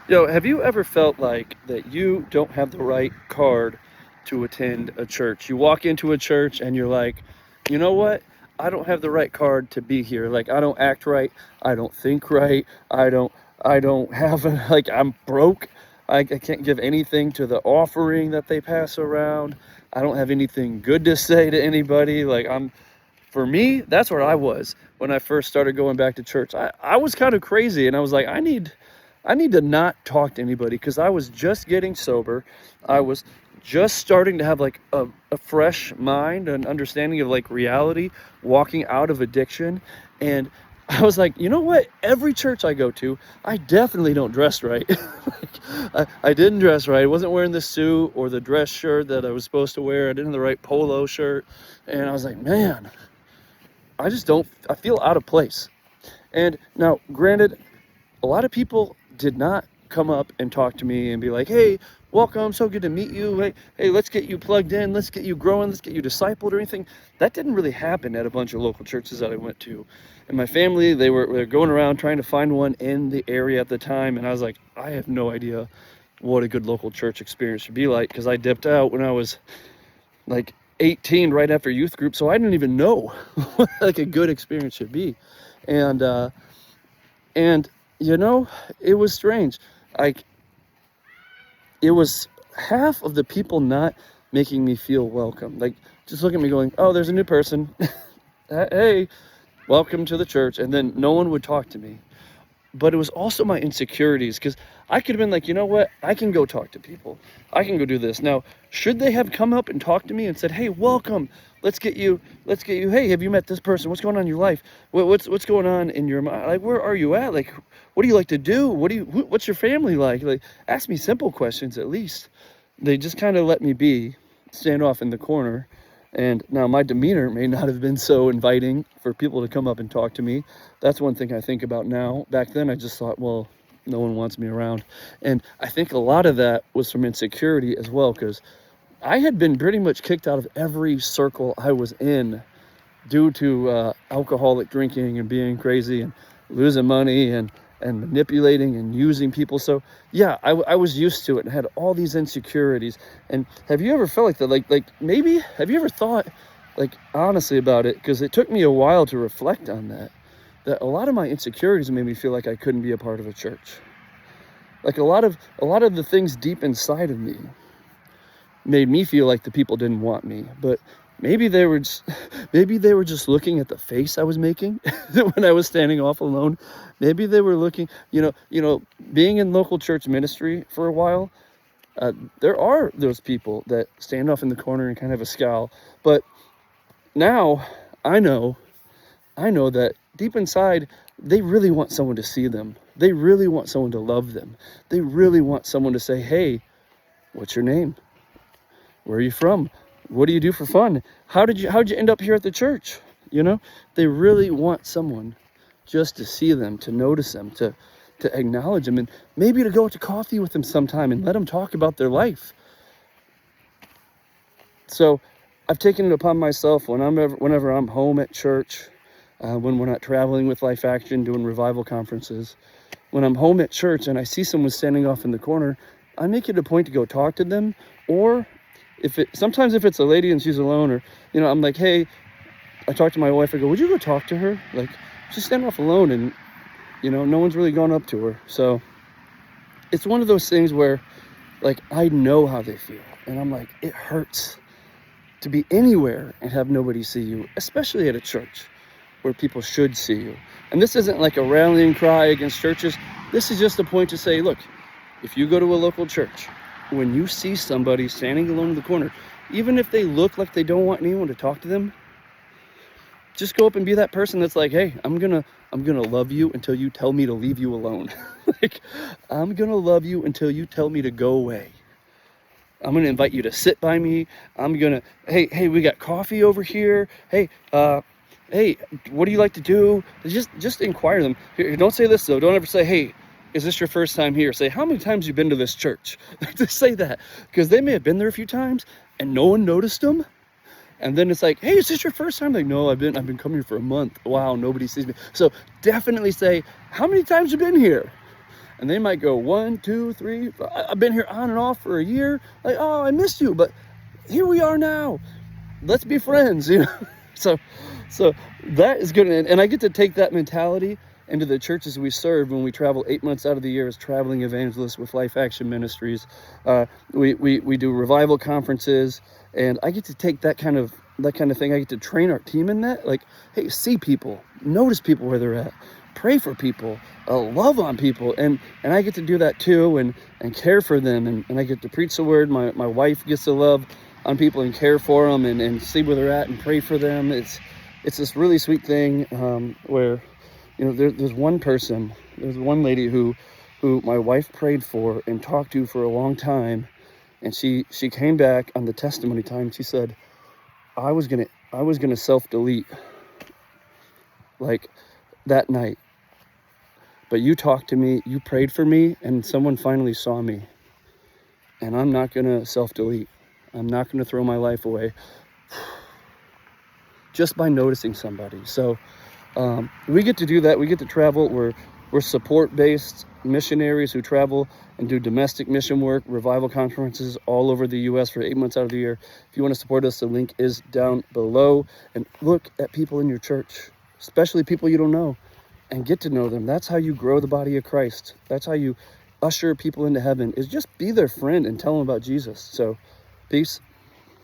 Have you ever felt like that you don't have the right card to attend a church? You walk into a church and you're like, you know what? I don't have the right card to be here. Like, I don't act right. I don't think right. I don't have like, I'm broke. I can't give anything to the offering that they pass around. I don't have anything good to say to anybody. For me, that's where I was when I first started going back to church. I was kind of crazy, and I was like, I need to not talk to anybody, because I was just getting sober. I was just starting to have like a fresh mind and understanding of like reality, walking out of addiction. And I was like, you know what? Every church I go to, I definitely don't dress right. I didn't dress right. I wasn't wearing the suit or the dress shirt that I was supposed to wear. I didn't have the right polo shirt. And I was like, man, I feel out of place. And now, granted, a lot of people did not come up and talk to me and be like, hey, welcome, so good to meet you. Hey, let's get you plugged in, let's get you growing, let's get you discipled or anything. That didn't really happen at a bunch of local churches that I went to. And my family, they were going around trying to find one in the area at the time. And I was like, I have no idea what a good local church experience should be like, because I dipped out when I was like 18, right after youth group. So I didn't even know what like a good experience should be. And it was strange. Like, it was half of the people not making me feel welcome. Like, just look at me going, oh, there's a new person. Hey, welcome to the church. And then no one would talk to me. But it was also my insecurities, because I could have been like, you know what? I can go talk to people. I can go do this. Now, should they have come up and talked to me and said, hey, welcome. Let's get you. Hey, have you met this person? What's going on in your life? What's going on in your mind? Like, where are you at? Like, what do you like to do? What's your family like? Like, ask me simple questions at least. They just kind of let me stand off in the corner. And now my demeanor may not have been so inviting for people to come up and talk to me. That's one thing I think about now. Back then, I just thought, well, no one wants me around. And I think a lot of that was from insecurity as well, because I had been pretty much kicked out of every circle I was in due to alcoholic drinking and being crazy and losing money and manipulating and using people. So yeah, I was used to it and had all these insecurities. And have you ever felt like that? Like maybe, have you ever thought, like, honestly about it? Because it took me a while to reflect on that a lot of my insecurities made me feel like I couldn't be a part of a church. Like a lot of the things deep inside of me made me feel like the people didn't want me. But maybe they were just looking at the face I was making when I was standing off alone. Maybe they were looking, being in local church ministry for a while, there are those people that stand off in the corner and kind of have a scowl. But now I know that deep inside, they really want someone to see them. They really want someone to love them. They really want someone to say, hey, what's your name? Where are you from? What do you do for fun? How'd you end up here at the church? They really want someone just to see them, to notice them, to acknowledge them, and maybe to go out to coffee with them sometime and let them talk about their life. So I've taken it upon myself whenever I'm home at church, when we're not traveling with Life Action, doing revival conferences, when I'm home at church and I see someone standing off in the corner, I make it a point to go talk to them. Or sometimes if it's a lady and she's alone, or, I'm like, hey, I talk to my wife, I go, would you go talk to her? Like, she's standing off alone and, no one's really gone up to her. So it's one of those things where, like, I know how they feel. And I'm like, it hurts to be anywhere and have nobody see you, especially at a church where people should see you. And this isn't like a rallying cry against churches. This is just a point to say, look, if you go to a local church, when you see somebody standing alone in the corner, even if they look like they don't want anyone to talk to them, just go up and be that person that's like, hey, I'm gonna love you until you tell me to leave you alone. Like, I'm gonna love you until you tell me to go away. I'm gonna invite you to sit by me. Hey, we got coffee over here. Hey, what do you like to do? Just inquire them. Here, don't say this though. Don't ever say, hey, is this your first time here? Say, how many times have you been to this church? Just say that, because they may have been there a few times and no one noticed them. And then it's like, hey, is this your first time? Like, no, I've been coming here for a month. Wow, nobody sees me. So definitely say, how many times have you been here? And they might go 1, 2, 3. I've been here on and off for a year. Like, oh, I missed you, but here we are now. Let's be friends, you know. So that is good, and I get to take that mentality into the churches we serve when we travel 8 months out of the year as traveling evangelists with Life Action Ministries. We do revival conferences, and I get to take that kind of thing. I get to train our team in that. Like, hey, see people, notice people where they're at, pray for people, love on people, and I get to do that too, and care for them, and I get to preach the word. My wife gets to love on people and care for them, and see where they're at and pray for them. It's this really sweet thing where, you know, there's one lady who my wife prayed for and talked to for a long time, and she came back on the testimony time. She said, I was gonna self-delete like that night, but you talked to me, you prayed for me, and someone finally saw me, and I'm not gonna self-delete. I'm not gonna throw my life away just by noticing somebody. So we get to do that. We get to travel. We're support-based missionaries who travel and do domestic mission work, revival conferences all over the U.S. for 8 months out of the year. If you want to support us, the link is down below. And look at people in your church, especially people you don't know, and get to know them. That's how you grow the body of Christ. That's how you usher people into heaven, is just be their friend and tell them about Jesus. So, peace.